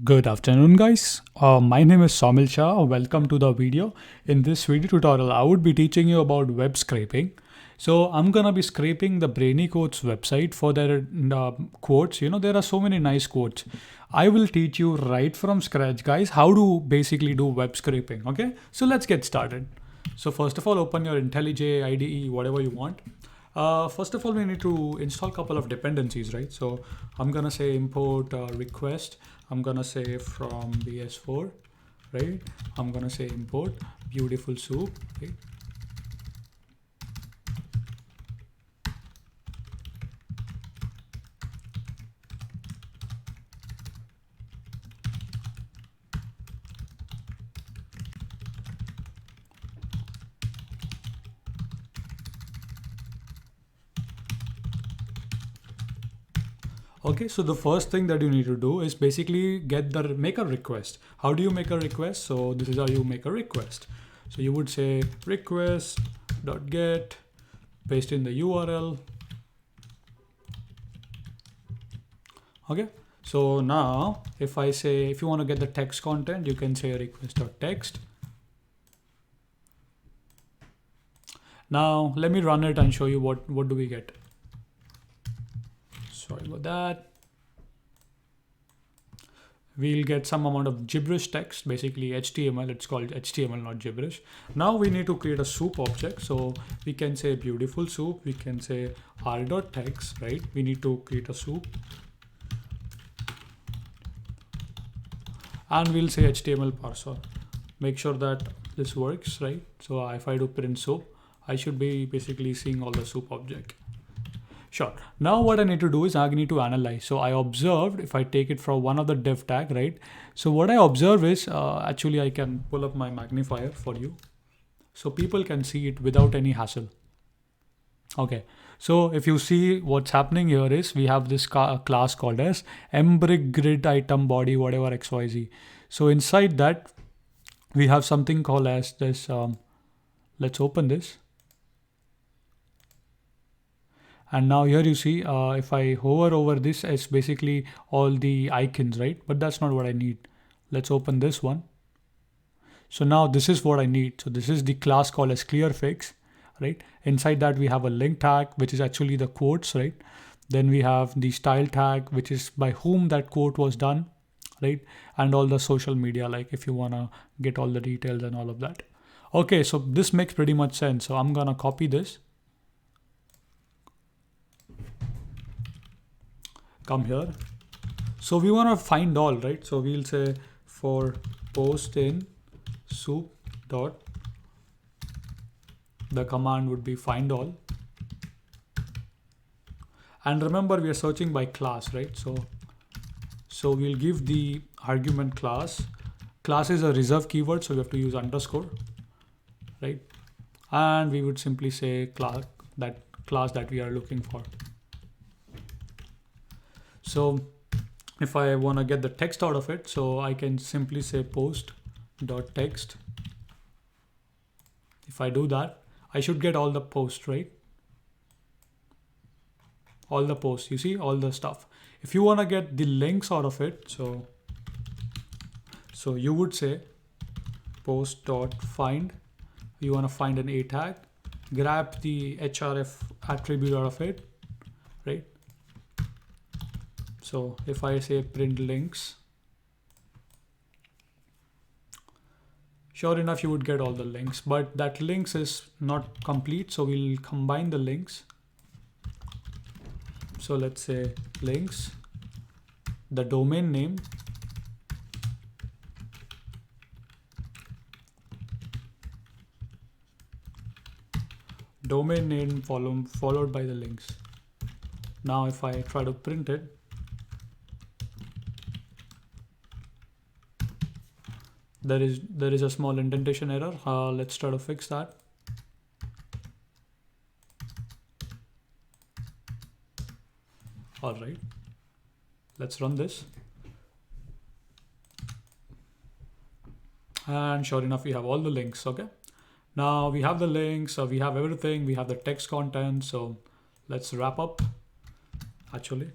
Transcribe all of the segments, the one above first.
Good afternoon, guys. My name is Somil Shah. Welcome to the video. In this video tutorial, I would be teaching you about web scraping. So I'm gonna be scraping the Brainy Quotes website for their quotes. There are so many nice quotes. I will teach you right from scratch, guys, how to basically do web scraping. Okay, so let's get started. So first of all, open your IntelliJ IDE, whatever you want. First of all, we need to install a couple of dependencies, right? So I'm gonna say import request. I'm gonna say from BS4, right? I'm gonna say import beautiful soup, right? Okay, so the first thing that you need to do is basically make a request. How do you make a request? So this is how you make a request. So you would say request.get, paste in the URL. Okay, so now if I say, if you want to get the text content, you can say request.text. Now let me run it and show you what do we get. Sorry about that. We'll get some amount of gibberish text, basically HTML. It's called HTML, not gibberish. Now we need to create a soup object. So we can say beautiful soup. We can say r.text, right? We need to create a soup. And we'll say HTML parser. Make sure that this works, right? So if I do print soup, I should be basically seeing all the soup object. Sure. Now what I need to do is I need to analyze. So I observed, if I take it from one of the div tag, right? So what I observe is actually I can pull up my magnifier for you. So people can see it without any hassle. Okay. So if you see what's happening here is we have this class called as mbrick grid item body, whatever XYZ. So inside that we have something called as this. Let's open this. And now here you see, if I hover over this, it's basically all the icons, right? But that's not what I need. Let's open this one. So now this is what I need. So this is the class called as clearfix, right? Inside that we have a link tag, which is actually the quotes, right? Then we have the style tag, which is by whom that quote was done, right? And all the social media, like if you wanna get all the details and all of that. Okay, so this makes pretty much sense. So I'm gonna copy this. Come here. So we want to find all, right? So we'll say for post in soup dot, the command would be find all. And remember we are searching by class, right? So we'll give the argument class. Class is a reserved keyword, so we have to use underscore, right? And we would simply say class that we are looking for. So if I want to get the text out of it, so I can simply say post.text. If I do that, I should get all the posts, right? All the posts, you see, all the stuff. If you want to get the links out of it, so you would say post.find. You want to find an A tag, grab the href attribute out of it, right? So if I say print links, sure enough, you would get all the links, but that links is not complete. So we'll combine the links. So let's say links, the domain name, followed by the links. Now if I try to print it, there is a small indentation error. Let's try to fix that. All right, let's run this. And sure enough, we have all the links. Okay, now we have the links, we have everything, we have the text content. So let's wrap up actually.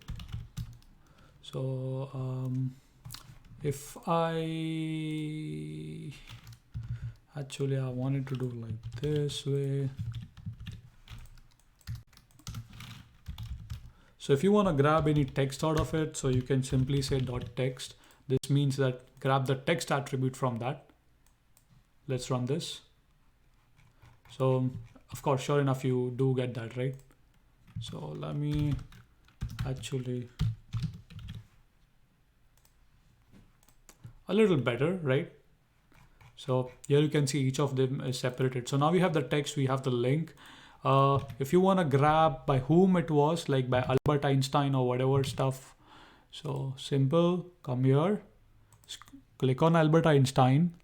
So if I actually I wanted to do like this way. So if you want to grab any text out of it, so you can simply say dot text. This means that grab the text attribute from that. Let's run this. So of course, sure enough, you do get that, right? So let me actually a little better, right? So here you can see each of them is separated. So now we have the text, we have the link. If you want to grab by whom it was, like by Albert Einstein or whatever stuff. So simple, come here, click on Albert Einstein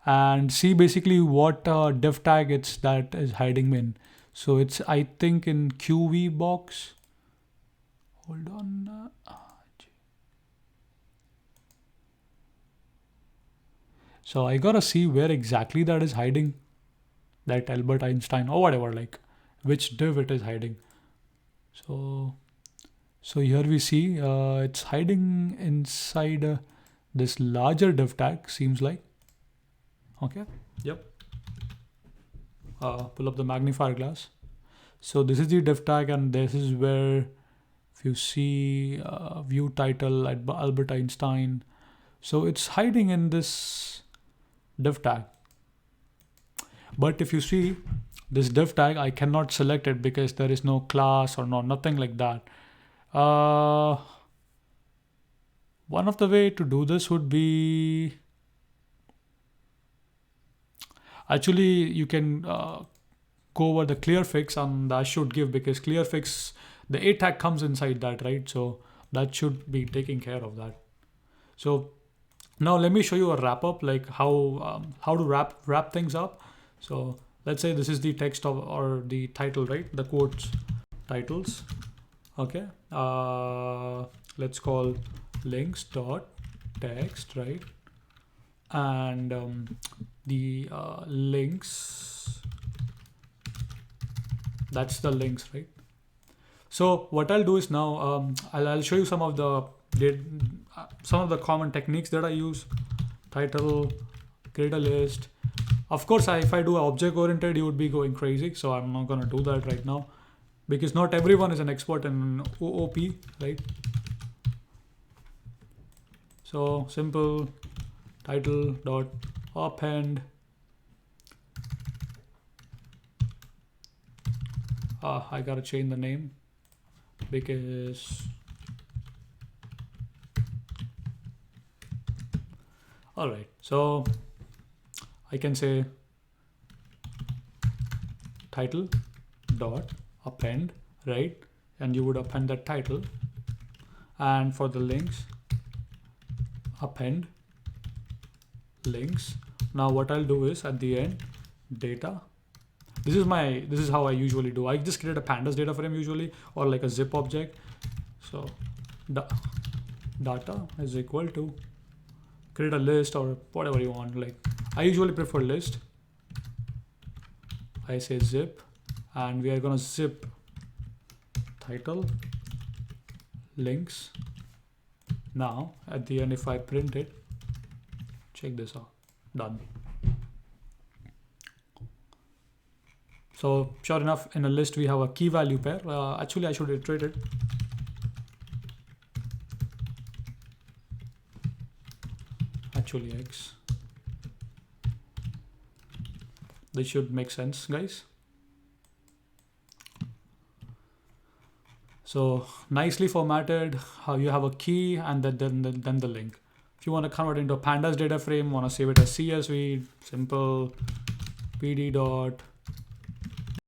and see basically what div tag it's that is hiding in. So it's, I think, in QV box. Hold on. So I gotta see where exactly that is hiding, that Albert Einstein or whatever, like which div it is hiding. So here we see it's hiding inside this larger div tag, seems like. Okay. Yep. Pull up the magnifier glass. So this is the div tag, and this is where, if you see view title at Albert Einstein, so it's hiding in this div tag. But if you see this div tag, I cannot select it because there is no class or nothing like that. One of the way to do this would be, actually you can go over the clear fix, and that should give, because clear fix, the A tag comes inside that, right? So that should be taking care of that. So now let me show you a wrap up, like how to wrap things up. So let's say this is the text of, or the title, right? The quotes titles. Okay. Let's call links dot text, right? And the links, that's the links, right? So what I'll do is now I'll show you some of the common techniques that I use. Title, create a list. Of course, if I do object oriented, you would be going crazy. So I'm not gonna do that right now, because not everyone is an expert in OOP, right? So simple title dot append. I gotta change the name because all right. So I can say title dot append, right? And you would append that title, and for the links, append links. Now what I'll do is at the end, data. This is how I usually do. I just create a pandas data frame usually, or like a zip object. So data is equal to, create a list or whatever you want. Like I usually prefer list. I say zip, and we are gonna zip title links. Now at the end, if I print it, check this out, done. So sure enough, in a list we have a key value pair. Actually, I should iterate it. Actually, X. This should make sense, guys. So nicely formatted, how you have a key and then the link. If you want to convert into a pandas data frame, want to save it as CSV, simple pd dot